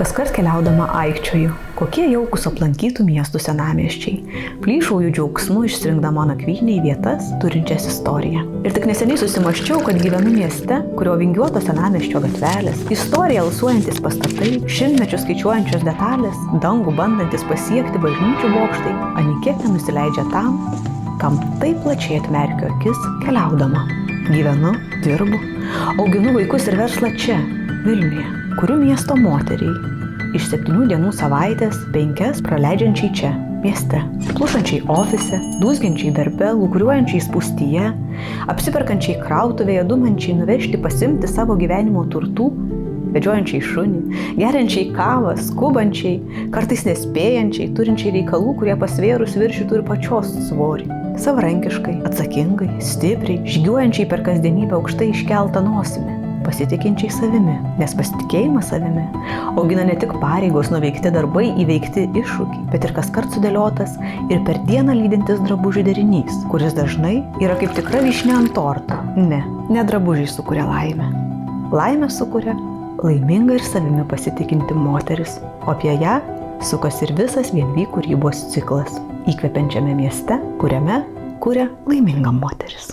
Kaskart keliaudama aikčioju, kokie jaukus aplankytų miestų senamiesčiai. Plyšauju džiaugsmu išsirinkdama nakvynę į vietas, turinčias istoriją. Ir tik neseniai susimaščiau, kad gyvenu mieste, kurio vingiuotos senamiesčio gatvelės, istoriją alsuojantis pastatai, šimtmečius skaičiuojančios detalės, dangų bandantis pasiekti bažnyčių bokštai, anikiek nenusileidžia tam, kam taip plačiai atmerkiu akis keliaudama. Gyvenu, dirbu, auginu vaikus ir verslą čia, Vilniuje, kuriu miesto moteriai. Iš 7 dienų savaitės 5 praleidžiančiai čia, mieste, plušančiai ofise, dūzgiančiai darbe, lūkuriuojančiai spūstyje, apsiperkančiai krautuvėje, dumančiai nuvežti pasimti savo gyvenimo turtų, vedžiojančiai šunį, geriančiai kavą, skubančiai, kartais nespėjančiai, turinčiai reikalų, kurie pasvėrus viršytų ir pačios svorį. Savarankiškai, atsakingai, stipriai, žygiuojančiai per kasdienybę aukštai iškeltą nosimi, pasitikinčiai savimi, nes pasitikėjimas savimi augina ne tik pareigos, nuveikti darbai, įveikti iššūkiai, bet ir kaskart sudėliotas ir per dieną lydintis drabužių derinys, kuris dažnai yra kaip tikra vyšnia ant torto. Ne drabužiai sukuria laimę. Laimę sukuria laiminga ir savimi pasitikinti moteris, o apie ją sukasi ir visas Vienvy kūrybos ciklas, įkvepiančiame mieste, kuriame kuria laiminga moteris.